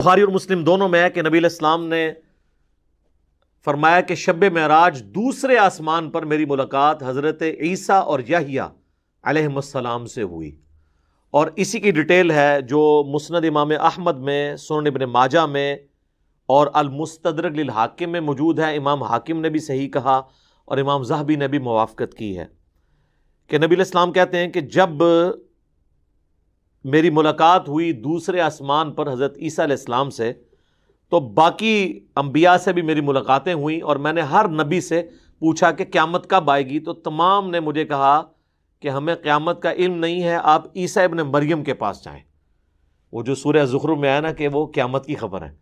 بخاری اور مسلم دونوں میں ہے کہ نبی علیہ السلام نے فرمایا کہ شب معراج دوسرے آسمان پر میری ملاقات حضرت عیسیٰ اور یحییٰ علیہم السلام سے ہوئی، اور اسی کی ڈیٹیل ہے جو مسند امام احمد میں، سنن ابن ماجہ میں اور المستدرک للحاکم میں موجود ہے۔ امام حاکم نے بھی صحیح کہا اور امام ذہبی نے بھی موافقت کی ہے کہ نبی علیہ السلام کہتے ہیں کہ جب میری ملاقات ہوئی دوسرے آسمان پر حضرت عیسیٰ علیہ السلام سے، تو باقی انبیاء سے بھی میری ملاقاتیں ہوئیں، اور میں نے ہر نبی سے پوچھا کہ قیامت کب آئے گی، تو تمام نے مجھے کہا کہ ہمیں قیامت کا علم نہیں ہے، آپ عیسیٰ ابن مریم کے پاس جائیں۔ وہ جو سورہ زخرف میں آیا نا کہ وہ قیامت کی خبر ہے،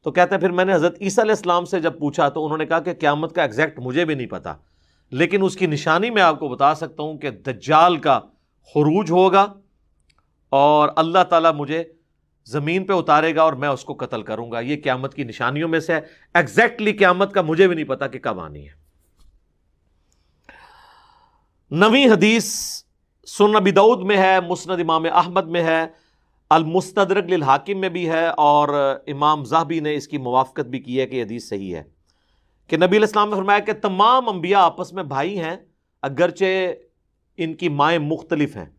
تو کہتے ہیں پھر میں نے حضرت عیسیٰ علیہ السلام سے جب پوچھا تو انہوں نے کہا کہ قیامت کا ایگزیکٹ مجھے بھی نہیں پتا، لیکن اس کی نشانی میں آپ کو بتا سکتا ہوں کہ دجال کا خروج ہوگا اور اللہ تعالیٰ مجھے زمین پہ اتارے گا اور میں اس کو قتل کروں گا۔ یہ قیامت کی نشانیوں میں سے ہے۔ ایگزیکٹلی قیامت کا مجھے بھی نہیں پتا کہ کب آنی ہے۔ نویں حدیث سنن ابی داؤد میں ہے، مسند امام احمد میں ہے، المستدرک للحاکم میں بھی ہے، اور امام ذہبی نے اس کی موافقت بھی کی ہے کہ یہ حدیث صحیح ہے کہ نبی علیہ السلام نے فرمایا کہ تمام انبیاء آپس میں بھائی ہیں، اگرچہ ان کی مائیں مختلف ہیں،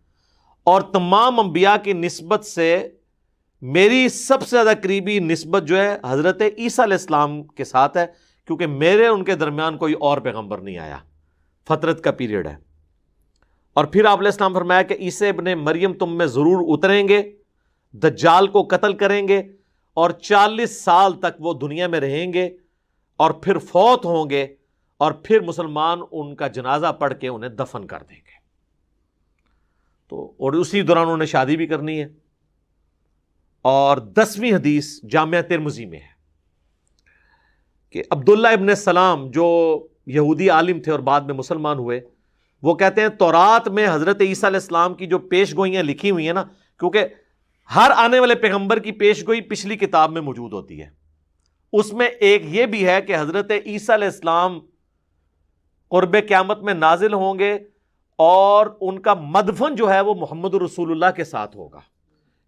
اور تمام انبیاء کی نسبت سے میری سب سے زیادہ قریبی نسبت جو ہے حضرت عیسیٰ علیہ السلام کے ساتھ ہے، کیونکہ میرے ان کے درمیان کوئی اور پیغمبر نہیں آیا، فترت کا پیریڈ ہے۔ اور پھر آپ علیہ السلام فرمایا کہ عیسیٰ ابن مریم تم میں ضرور اتریں گے، دجال کو قتل کریں گے، اور 40 سال تک وہ دنیا میں رہیں گے، اور پھر فوت ہوں گے، اور پھر مسلمان ان کا جنازہ پڑھ کے انہیں دفن کر دیں گے۔ تو اور اسی دوران انہوں نے شادی بھی کرنی ہے۔ اور 10ویں حدیث جامعہ ترمذی میں ہے کہ عبداللہ ابن سلام جو یہودی عالم تھے اور بعد میں مسلمان ہوئے، وہ کہتے ہیں تورات میں حضرت عیسیٰ علیہ السلام کی جو پیش گوئیاں لکھی ہوئی ہیں نا، کیونکہ ہر آنے والے پیغمبر کی پیش گوئی پچھلی کتاب میں موجود ہوتی ہے، اس میں ایک یہ بھی ہے کہ حضرت عیسیٰ علیہ السلام قرب قیامت میں نازل ہوں گے، اور ان کا مدفن جو ہے وہ محمد رسول اللہ کے ساتھ ہوگا،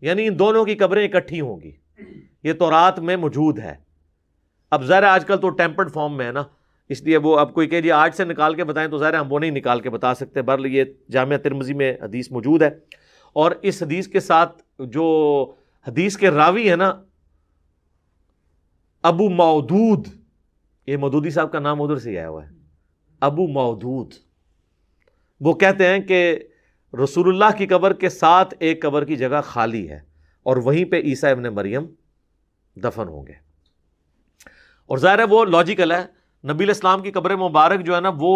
یعنی ان دونوں کی قبریں اکٹھی ہوں گی۔ یہ تورات میں موجود ہے۔ اب ظاہر آج کل تو ٹیمپرڈ فارم میں ہے نا، اس لیے وہ اب کوئی کہ جی آج سے نکال کے بتائیں تو ظاہر ہم وہ نہیں نکال کے بتا سکتے۔ بہرحال یہ جامعہ ترمذی میں حدیث موجود ہے، اور اس حدیث کے ساتھ جو حدیث کے راوی ہے نا ابو مودود، یہ مودودی صاحب کا نام ادھر سے آیا ہوا ہے، ابو مودود، وہ کہتے ہیں کہ رسول اللہ کی قبر کے ساتھ ایک قبر کی جگہ خالی ہے، اور وہیں پہ عیسیٰ ابن مریم دفن ہوں گے۔ اور ظاہر ہے وہ لاجیکل ہے، نبی علیہ السلام کی قبر مبارک جو ہے نا وہ،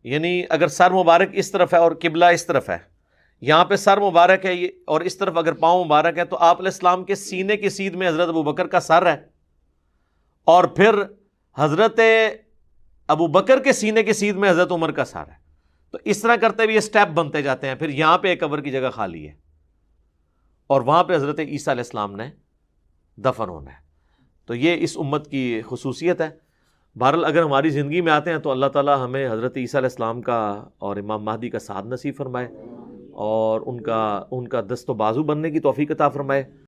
یعنی اگر سر مبارک اس طرف ہے اور قبلہ اس طرف ہے، یہاں پہ سر مبارک ہے اور اس طرف اگر پاؤں مبارک ہے، تو آپ علیہ السلام کے سینے کی سیدھ میں حضرت ابوبکر کا سر ہے، اور پھر حضرت ابوبکر کے سینے کی سیدھ میں حضرت عمر کا سر ہے۔ تو اس طرح کرتے ہوئے یہ سٹیپ بنتے جاتے ہیں، پھر یہاں پہ ایک قبر کی جگہ خالی ہے، اور وہاں پہ حضرت عیسیٰ علیہ السلام نے دفن ہونا ہے۔ تو یہ اس امت کی خصوصیت ہے۔ بہرحال اگر ہماری زندگی میں آتے ہیں تو اللہ تعالیٰ ہمیں حضرت عیسیٰ علیہ السلام کا اور امام مہدی کا ساتھ نصیب فرمائے، اور ان کا دست و بازو بننے کی توفیق عطا فرمائے۔